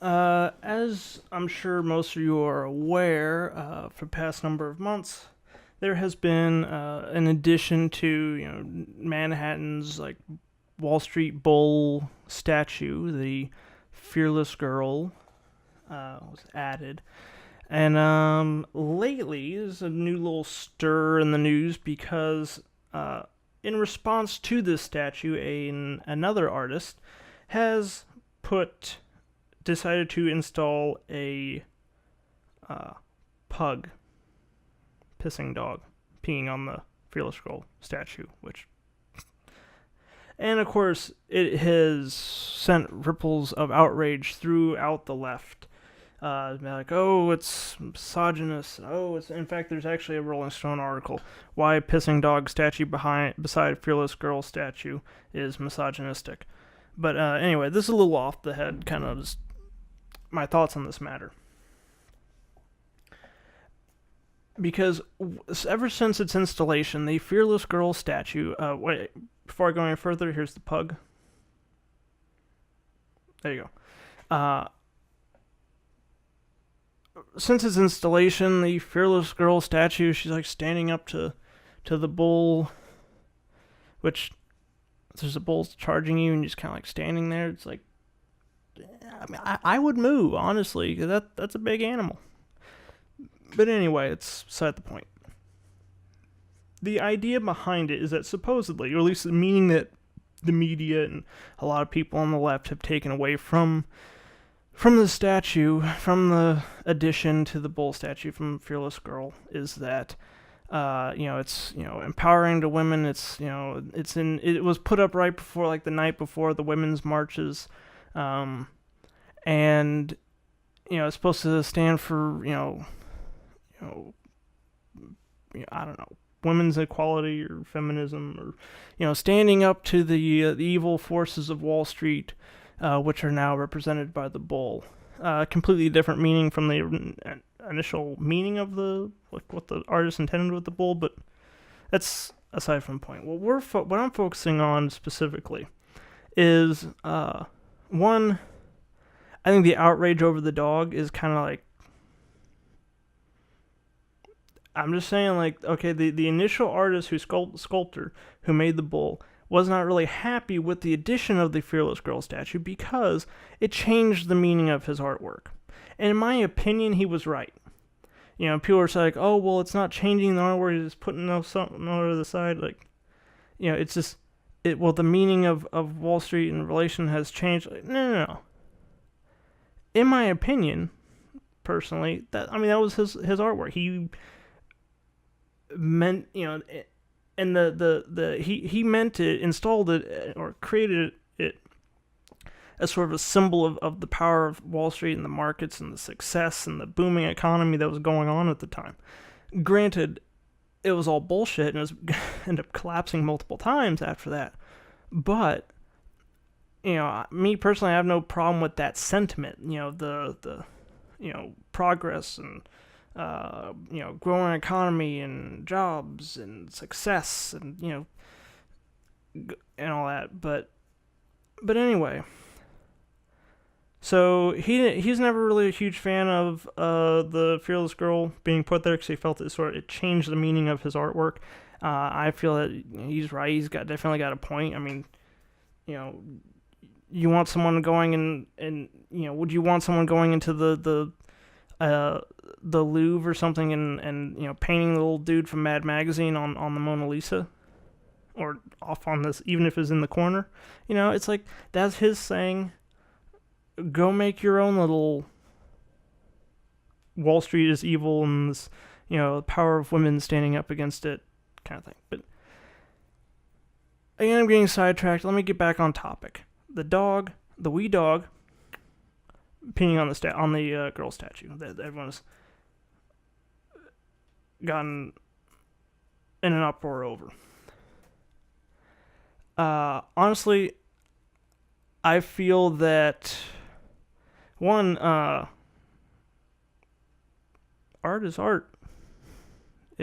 As I'm sure most of you are aware, for the past number of months, there has been an addition to Manhattan's Wall Street Bull statue. The Fearless Girl was added, and lately there's a new little stir in the news because in response to this statue, another artist has decided to install a pug, pissing dog, peeing on the Fearless Girl statue, and of course, it has sent ripples of outrage throughout the left. Like, oh, it's misogynist. Oh, in fact, there's actually a Rolling Stone article, why pissing dog statue beside Fearless Girl statue is misogynistic. But anyway, this is a little off the head, kind of just my thoughts on this matter. Because ever since its installation, the Fearless Girl statue... wait, before I go any further, here's the pug. There you go. Since its installation, the Fearless Girl statue, she's like standing up to the bull, which... there's a bull charging you and you're just kind of like standing there. It's like, I mean, I would move, honestly, because that's a big animal. But anyway, it's beside the point. The idea behind it is that supposedly, or at least the meaning that the media and a lot of people on the left have taken away from the statue, from the addition to the bull statue from Fearless Girl, is that it's empowering to women. It was put up right before, like, the night before the women's marches, and it's supposed to stand for I don't know, women's equality or feminism, or standing up to the evil forces of Wall Street, which are now represented by the bull. Completely different meaning from the initial meaning of what the artist intended with the bull, but that's aside from the point. What I'm focusing on specifically is one. I think the outrage over the dog is kind of like, I'm just saying, like, okay, the initial artist sculptor who made the bull was not really happy with the addition of the Fearless Girl statue because it changed the meaning of his artwork. And in my opinion, he was right. People are like, oh, well, it's not changing the artwork, it's just putting something over to the side. Like, it's just, the meaning of Wall Street and relation has changed. Like, no. In my opinion, personally, that was his artwork. He meant, and he meant it, installed it, or created it as sort of a symbol of the power of Wall Street and the markets and the success and the booming economy that was going on at the time. Granted, it was all bullshit and it was ended up collapsing multiple times after that. But me personally, I have no problem with that sentiment. The progress and growing economy and jobs and success and and all that. But anyway, so he's never really a huge fan of the Fearless Girl being put there because he felt it changed the meaning of his artwork. I feel that he's right. He's definitely got a point. I mean, you want someone going and would you want someone going into the Louvre or something and painting the little dude from Mad Magazine on the Mona Lisa, or off on this, even if it's in the corner? It's like, that's his saying, go make your own little Wall Street is evil and this, the power of women standing up against it kind of thing. But again, I'm getting sidetracked. Let me get back on topic. The wee dog, peeing on the girl statue that everyone's gotten in an uproar over. Honestly, I feel that one, art is art.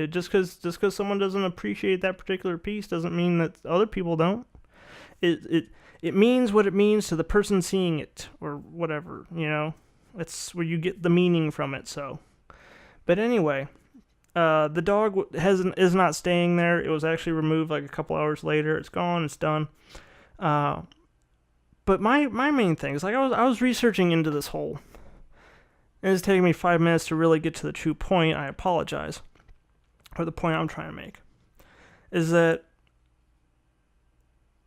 Just because someone doesn't appreciate that particular piece doesn't mean that other people don't. it means what it means to the person seeing it, or whatever, you know? That's where you get the meaning from it, so. But anyway, the dog is not staying there. It was actually removed like a couple hours later. It's gone, it's done. But my main thing is, like, I was researching into this whole, and it's taking me 5 minutes to really get to the true point. I apologize. Or the point I'm trying to make is that,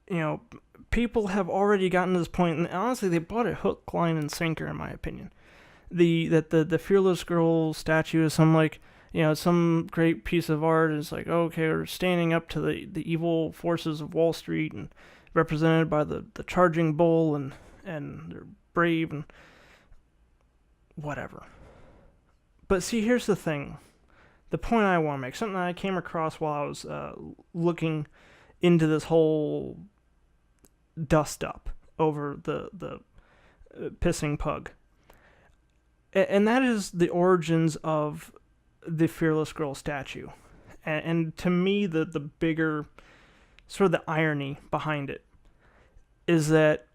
you know, people have already gotten to this point, and honestly, they bought it hook, line, and sinker, in my opinion. The Fearless Girl statue is some, like, you know, some great piece of art. It's like, okay, we're standing up to the evil forces of Wall Street, and represented by the charging bull, and they're brave, and whatever. But see, here's the thing. The point I want to make, something that I came across while I was looking into this whole dust up over the Pissing Pug. And that is the origins of the Fearless Girl statue. And to me, the bigger, sort of the irony behind it, is that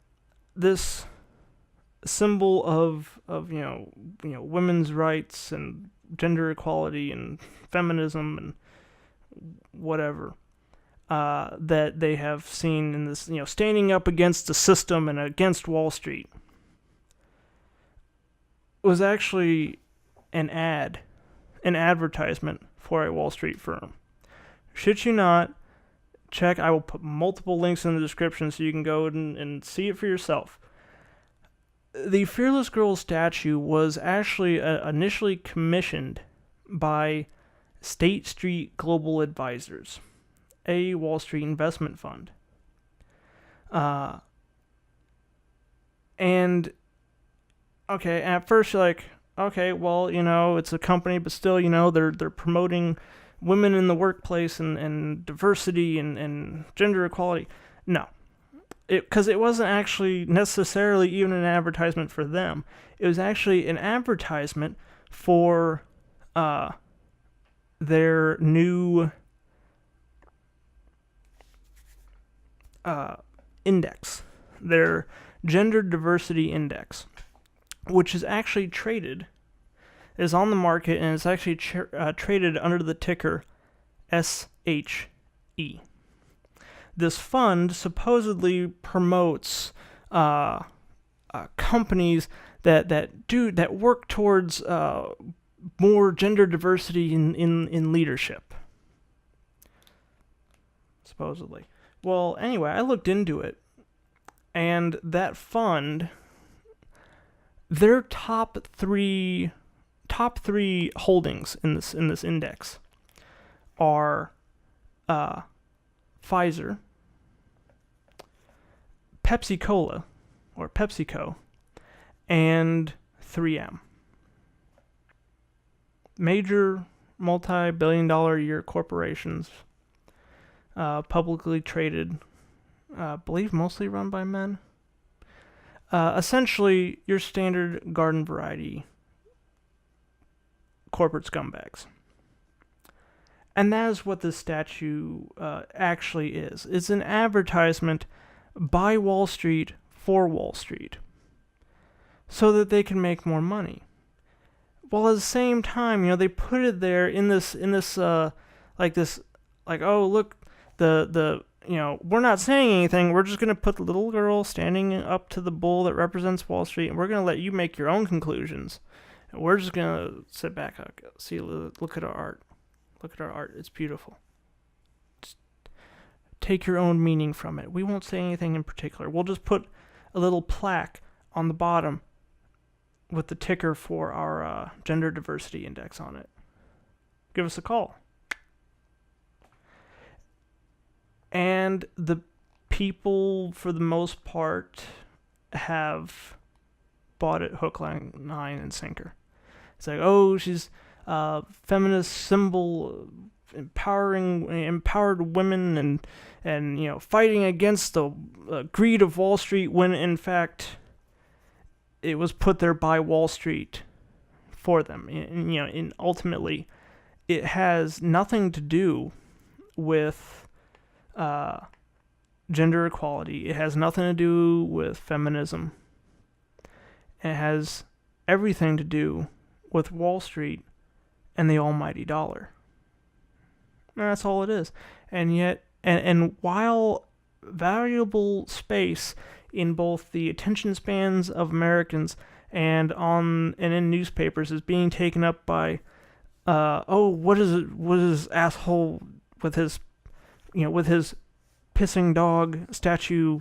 this symbol of you know women's rights and gender equality and feminism and whatever, that they have seen in this, you know, standing up against the system and against Wall Street, was actually an advertisement for a Wall Street firm. Shit you not, check. I will put multiple links in the description so you can go and see it for yourself. The Fearless Girl statue was actually initially commissioned by State Street Global Advisors, a Wall Street investment fund. And, okay, at first you're like, okay, well, you know, it's a company, but still, you know, they're promoting women in the workplace and diversity and gender equality. No. Because it wasn't actually necessarily even an advertisement for them. It was actually an advertisement for their new index, their gender diversity index, which is actually traded, is on the market, and it's actually traded under the ticker SHE. This fund supposedly promotes companies that work towards more gender diversity in leadership. Supposedly. Well, anyway, I looked into it, and that fund, their top three holdings in this index are Pfizer, Pepsi-Cola, or PepsiCo, and 3M. Major multi-billion-dollar-a-year corporations, publicly traded, I believe mostly run by men. Essentially, your standard garden variety corporate scumbags. And that is what this statue actually is. It's an advertisement by Wall Street for Wall Street, so that they can make more money. While at the same time, you know, they put it there in this oh, look, the you know, we're not saying anything. We're just gonna put the little girl standing up to the bull that represents Wall Street, and we're gonna let you make your own conclusions. And we're just gonna sit back, see, look at our art. Look at our art. It's beautiful. Just take your own meaning from it. We won't say anything in particular. We'll just put a little plaque on the bottom with the ticker for our gender diversity index on it. Give us a call. And the people, for the most part, have bought it hook, line, and sinker. It's like, oh, she's feminist symbol, empowered women, and you know, fighting against the greed of Wall Street, when in fact it was put there by Wall Street for them. And, you know, and ultimately it has nothing to do with gender equality. It has nothing to do with feminism. It has everything to do with Wall Street and the almighty dollar. And that's all it is. And yet, and while valuable space in both the attention spans of Americans and in newspapers is being taken up by, what is asshole with his pissing dog statue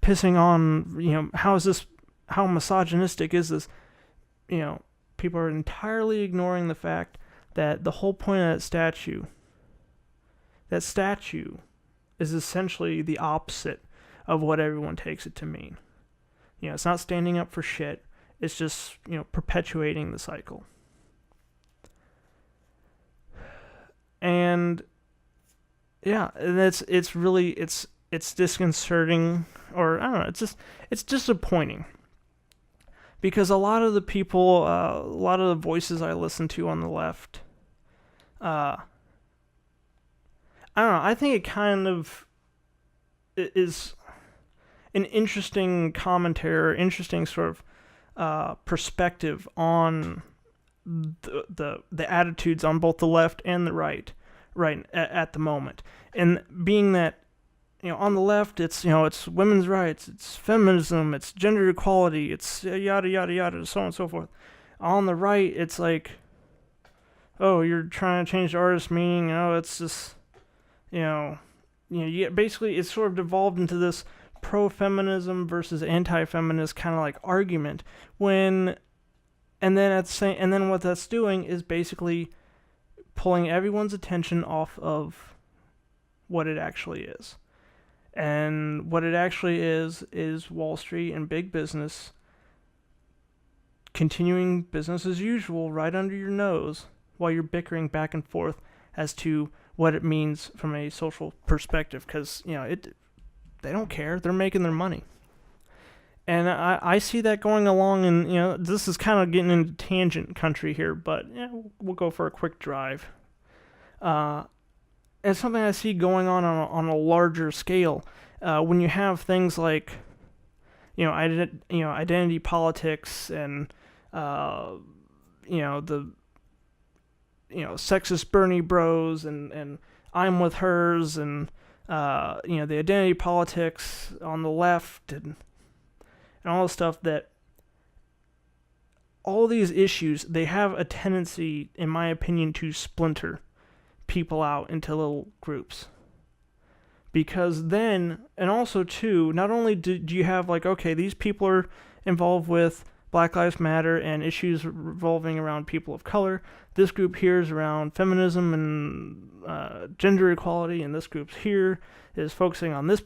pissing on, how misogynistic is this? People are entirely ignoring the fact that the whole point of that statue is essentially the opposite of what everyone takes it to mean. It's not standing up for shit. It's just, perpetuating the cycle. And yeah, it's really disconcerting, or I don't know, it's disappointing. Because a lot of the people, a lot of the voices I listen to on the left, I don't know, I think it kind of is an interesting commentary, interesting sort of perspective on the attitudes on both the left and the right at the moment. And being that, on the left, it's women's rights, it's feminism, it's gender equality, it's yada, yada, yada, so on and so forth. On the right, it's like, oh, you're trying to change the artist's meaning, it's just, basically it's sort of devolved into this pro-feminism versus anti-feminist kind of like argument, and then what that's doing is basically pulling everyone's attention off of what it actually is. And what it actually is Wall Street and big business continuing business as usual right under your nose while you're bickering back and forth as to what it means from a social perspective, because they don't care. They're making their money. And I see that going along, and this is kind of getting into tangent country here, but we'll go for a quick drive. It's something I see going on a larger scale. When you have things like, identity politics and, the, sexist Bernie bros and I'm with hers and, the identity politics on the left and all the stuff, that all these issues, they have a tendency, in my opinion, to splinter people out into little groups. Because then, and also too, not only do you have these people are involved with Black Lives Matter and issues revolving around people of color, this group here is around feminism and gender equality, and this group here is focusing on their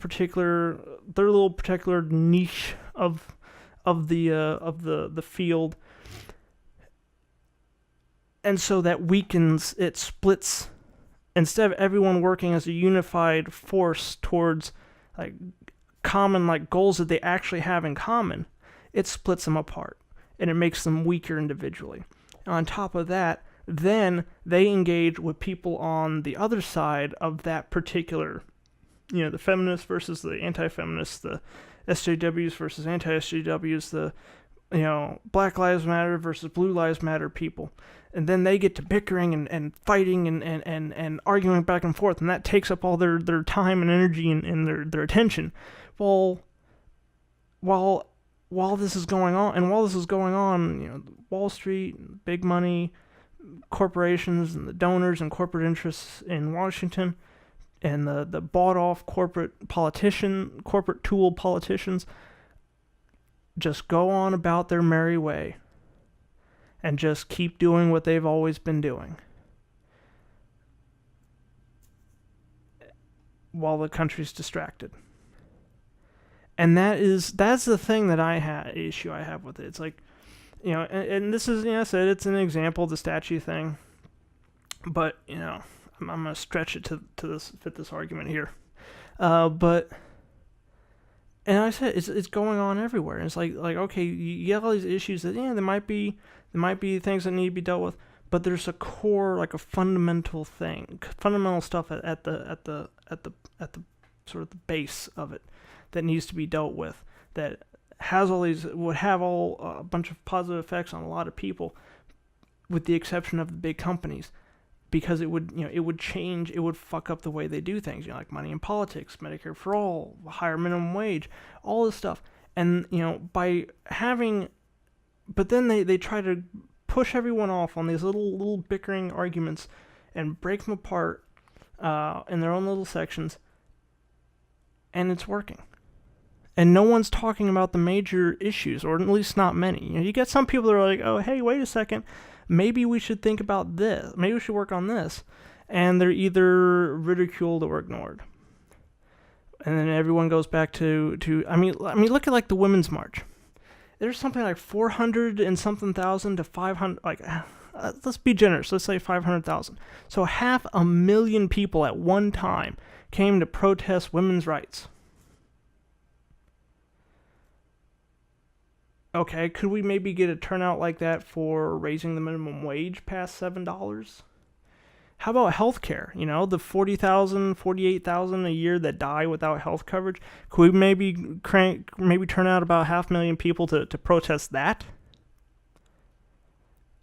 little particular niche of the field. And so that weakens, it splits. Instead of everyone working as a unified force towards common goals that they actually have in common, it splits them apart and it makes them weaker individually. And on top of that, then they engage with people on the other side of that particular, the feminists versus the anti-feminists, the SJWs versus anti-SJWs, the Black Lives Matter versus Blue Lives Matter people. And then they get to bickering and fighting and arguing back and forth, and that takes up all their time and energy and their attention. While this is going on, Wall Street, big money, corporations and the donors and corporate interests in Washington, and the bought-off corporate tool politicians just go on about their merry way and just keep doing what they've always been doing while the country's distracted. And that's the thing that issue I have with it. It's and this is, I said it's an example of the statue thing, but I'm gonna stretch it to fit this argument here. But I said it's going on everywhere. And it's okay, you have all these issues that there might be things that need to be dealt with, but there's a core, a fundamental stuff at the sort of the base of it that needs to be dealt with, that has all these, would have a bunch of positive effects on a lot of people, with the exception of the big companies, because it would change, it would fuck up the way they do things, like money in politics, Medicare for all, higher minimum wage, all this stuff. And, by having, but then they try to push everyone off on these little bickering arguments and break them apart in their own little sections, and it's working. And no one's talking about the major issues, or at least not many. You get some people that are like, oh, hey, wait a second, maybe we should think about this, maybe we should work on this, and they're either ridiculed or ignored. And then everyone goes back to I mean, look at like the Women's March. There's something like 400 and something thousand to 500, let's be generous, let's say 500,000. So 500,000 people at one time came to protest women's rights. Okay, could we maybe get a turnout like that for raising the minimum wage past $7? How about healthcare? The 40,000, 48,000 a year that die without health coverage. Could we maybe turn out about 500,000 people to protest that?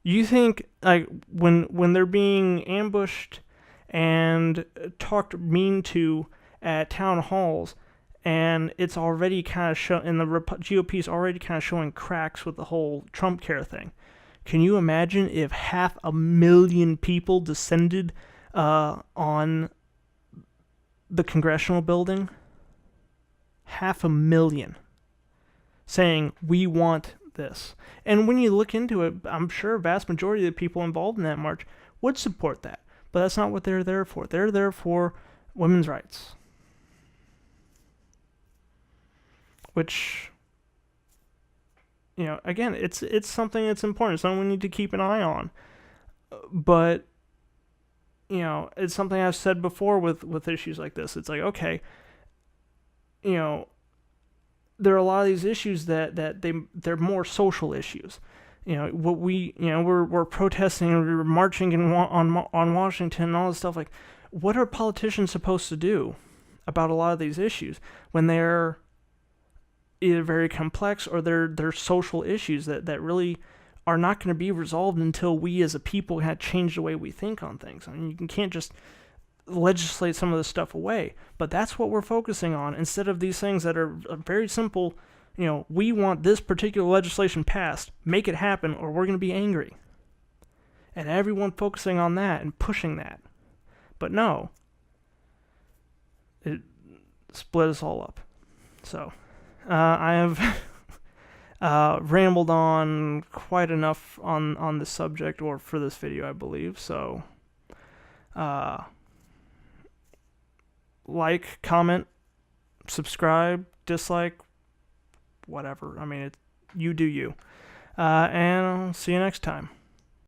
You think, like, when they're being ambushed and talked mean to at town halls, and it's already kind of and the GOP is already kind of showing cracks with the whole Trump care thing. Can you imagine if 500,000 people descended on the congressional building? 500,000 saying, we want this. And when you look into it, I'm sure a vast majority of the people involved in that march would support that. But that's not what they're there for. They're there for women's rights. Which, again, it's something that's important. It's something we need to keep an eye on. But, it's something I've said before with issues like this. It's like, okay, there are a lot of these issues that they're more social issues. What we're protesting and we're marching on Washington and all this stuff. Like, what are politicians supposed to do about a lot of these issues when they're either very complex or they're social issues that really are not going to be resolved until we as a people have changed the way we think on things? I mean, you can't just legislate some of this stuff away, but that's what we're focusing on instead of these things that are very simple. We want this particular legislation passed, make it happen, or we're going to be angry. And everyone focusing on that and pushing that. But no, it split us all up. So I have rambled on quite enough on this subject, or for this video, I believe. So, like, comment, subscribe, dislike, whatever. I mean, you do you. And I'll see you next time.